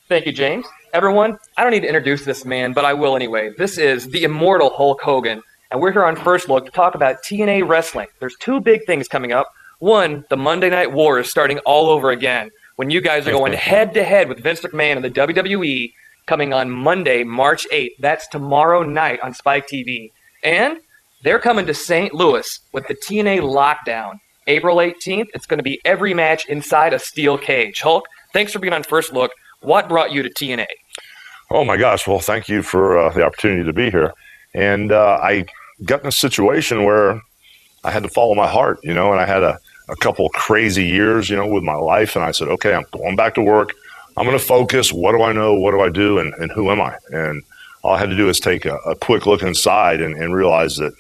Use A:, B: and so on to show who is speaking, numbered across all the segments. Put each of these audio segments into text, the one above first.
A: Thank you, James. Everyone, I don't need to introduce this man, but I will anyway. This is the immortal Hulk Hogan, and we're here on First Look to talk about TNA wrestling. There's two big things coming up. One, the Monday Night War is starting all over again, when you guys are going head-to-head with Vince McMahon and the WWE, coming on Monday, March 8th. That's tomorrow night on Spike TV. And they're coming to St. Louis with the TNA Lockdown. April 18th, it's going to be every match inside a steel cage. Hulk, thanks for being on First Look. What brought you to TNA?
B: Oh, my gosh. Well, thank you for the opportunity to be here. And I got in a situation where I had to follow my heart, and I had a couple crazy years, with my life. And I said, okay, I'm going back to work. I'm going to focus. What do I know? What do I do? And who am I? And all I had to do is take a quick look inside and realize that,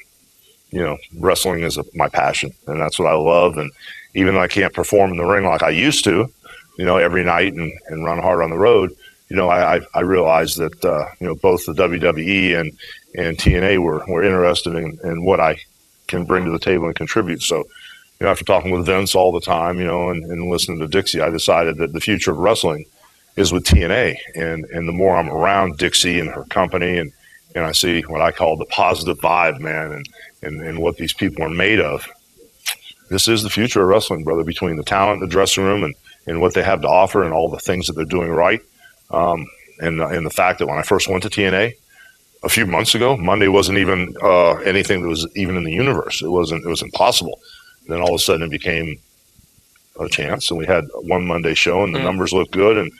B: wrestling is my passion. And that's what I love. And even though I can't perform in the ring like I used to, every night and run hard on the road, I realized that, both the WWE and TNA were interested in what I can bring to the table and contribute. So, after talking with Vince all the time, and listening to Dixie, I decided that the future of wrestling is with TNA. And the more I'm around Dixie and her company and I see what I call the positive vibe, man, and what these people are made of, this is the future of wrestling, brother, between the talent, the dressing room, and what they have to offer and all the things that they're doing right. And the fact that when I first went to TNA a few months ago, Monday wasn't even anything that was even in the universe. It was impossible. Then all of a sudden it became a chance, and we had one Monday show, and the numbers looked good. And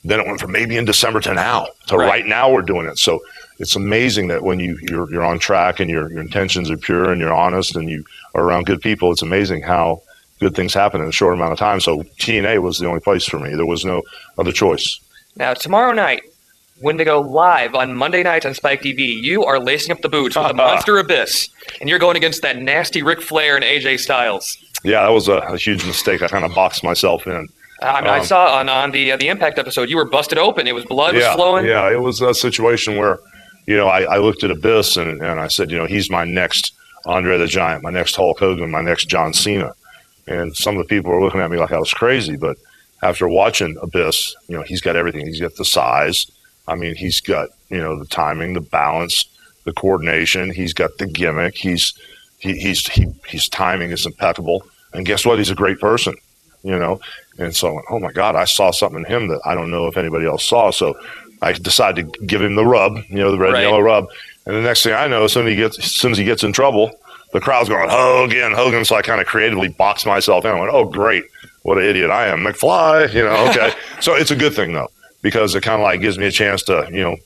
B: then it went from maybe in December to now. To right now we're doing it. So it's amazing that when you're on track and your intentions are pure and you're honest and you are around good people, it's amazing how good things happen in a short amount of time. So TNA was the only place for me. There was no other choice.
A: Now, tomorrow night, when they go live on Monday nights on Spike TV, you are lacing up the boots with the Monster Abyss, and you're going against that nasty Ric Flair and AJ Styles.
B: Yeah, that was a huge mistake. I kind of boxed myself in.
A: I saw on the Impact episode, you were busted open. It was blood was flowing.
B: Yeah, it was a situation where, I looked at Abyss and I said, he's my next Andre the Giant, my next Hulk Hogan, my next John Cena. And some of the people were looking at me like I was crazy, but after watching Abyss, he's got everything. He's got the size. I mean, he's got, the timing, the balance, the coordination. He's got the gimmick. His timing is impeccable. And guess what? He's a great person, And so I went, oh my God, I saw something in him that I don't know if anybody else saw. So I decided to give him the rub, the red and yellow rub. And the next thing I know, as soon as he gets in trouble, the crowd's going, Hogan. So I kind of creatively boxed myself in. I went, oh, great. What an idiot I am. McFly, okay. So it's a good thing, though, because it kind of like gives me a chance to,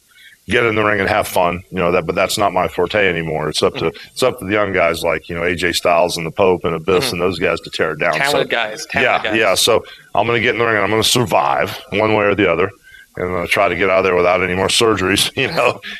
B: get in the ring and have fun, but that's not my forte anymore. It's up to the young guys like, AJ Styles and the Pope and Abyss and those guys to tear it down.
A: Talented guys.
B: Yeah. So I'm going to get in the ring and I'm going to survive one way or the other. And I'm going to try to get out of there without any more surgeries,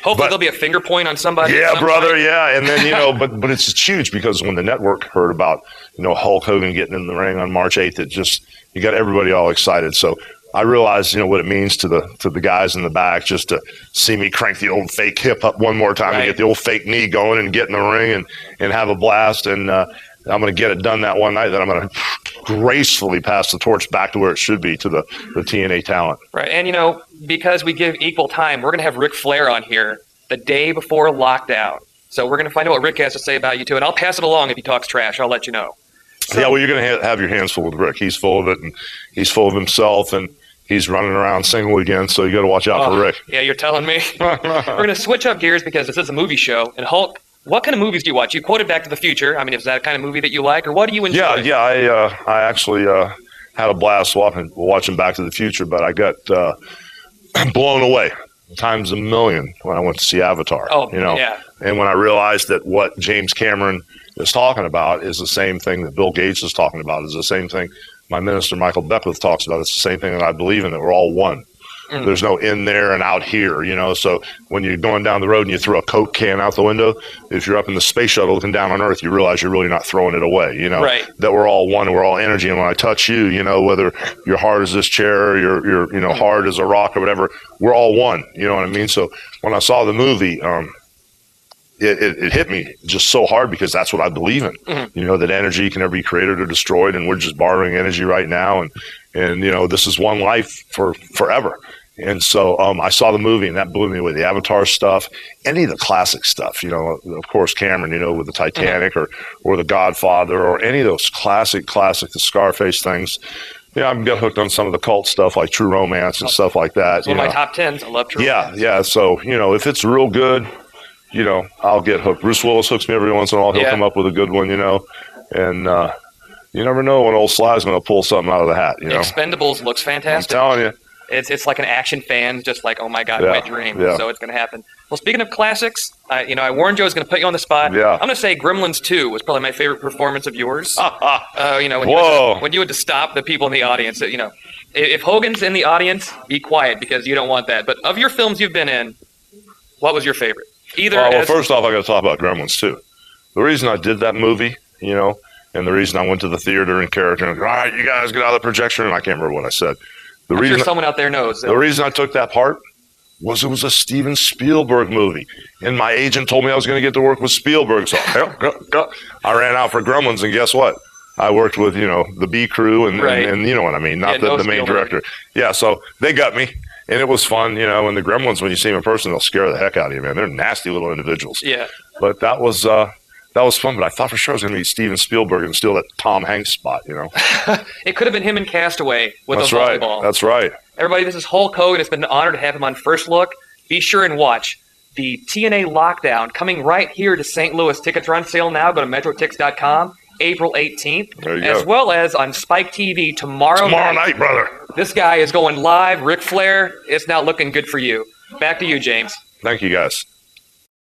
A: Hopefully there'll be a finger point on somebody.
B: Yeah, brother, yeah. And then, but it's huge because when the network heard about, Hulk Hogan getting in the ring on March 8th, you got everybody all excited. So I realized, what it means to the guys in the back just to see me crank the old fake hip up one more time and get the old fake knee going and get in the ring and have a blast. And I'm going to get it done that one night. Then I'm going to gracefully pass the torch back to where it should be, to the TNA talent.
A: Right. And, because we give equal time, we're going to have Ric Flair on here the day before lockdown. So we're going to find out what Rick has to say about you, too. And I'll pass it along if he talks trash. I'll let you know.
B: So, yeah, well, you're going to have your hands full with Rick. He's full of it, and he's full of himself, and he's running around single again, so you got to watch out for Rick.
A: Yeah, you're telling me. We're going to switch up gears because this is a movie show. And Hulk, what kind of movies do you watch? You quoted Back to the Future. I mean, is that a kind of movie that you like, or what do you enjoy?
B: Yeah, I actually had a blast watching Back to the Future, but I got blown away times a million when I went to see Avatar.
A: Yeah.
B: And when I realized that what James Cameron is talking about is the same thing that Bill Gates is talking about, is the same thing my minister Michael Beckwith talks about. It's the same thing that I believe in, that we're all one. There's no in there and out here, So when you're going down the road and you throw a Coke can out the window, if you're up in the space shuttle looking down on Earth, you realize you're really not throwing it away,
A: Right.
B: That we're all one, we're all energy. And when I touch you, whether you're hard as this chair, or you're hard as a rock or whatever, we're all one. You know what I mean? So when I saw the movie, it hit me just so hard because that's what I believe in. That energy can never be created or destroyed, and we're just borrowing energy right now. And And, this is one life for forever. And so I saw the movie, and that blew me away. The Avatar stuff, any of the classic stuff, of course, Cameron, with the Titanic or The Godfather or any of those classic, the Scarface things. Yeah, I'm getting hooked on some of the cult stuff like True Romance and stuff like that.
A: It's one of my top 10s. I love True Romance.
B: Yeah. So, if it's real good, I'll get hooked. Bruce Willis hooks me every once in a while. He'll come up with a good one, and you never know when old Sly's going to pull something out of the hat,
A: Expendables looks fantastic.
B: I'm telling you.
A: It's like an action fan, just like, oh my God, my dream.
B: Yeah.
A: So it's going to happen. Well, speaking of classics, I warned you I was going to put you on the spot.
B: Yeah.
A: I'm going to say Gremlins 2 was probably my favorite performance of yours. When you had to stop the people in the audience. If Hogan's in the audience, be quiet because you don't want that. But of your films you've been in, what was your favorite?
B: First off, I got to talk about Gremlins 2. The reason I did that movie, and the reason I went to the theater in character and all right, you guys get out of the projection, and I can't remember what I said.
A: I'm sure someone out there knows.
B: The reason I took that part was it was a Steven Spielberg movie, and my agent told me I was going to get to work with Spielberg. So I ran out for Gremlins, and guess what? I worked with the B crew, and you know what I mean, not the main director. Yeah, so they got me, and it was fun. And the Gremlins, when you see them in person, they'll scare the heck out of you, man. They're nasty little individuals.
A: Yeah,
B: but that was fun, but I thought for sure it was going to be Steven Spielberg and steal that Tom Hanks spot,
A: It could have been him in Castaway with
B: That's
A: a volleyball.
B: Right. That's right.
A: Everybody, this is Hulk Hogan. It's been an honor to have him on First Look. Be sure and watch the TNA Lockdown coming right here to St. Louis. Tickets are on sale now. Go to metrotix.com, April 18th.
B: There you
A: as
B: go.
A: well as on Spike TV tomorrow
B: night, brother.
A: This guy is going live. Ric Flair, it's not looking good for you. Back to you, James.
B: Thank you, guys.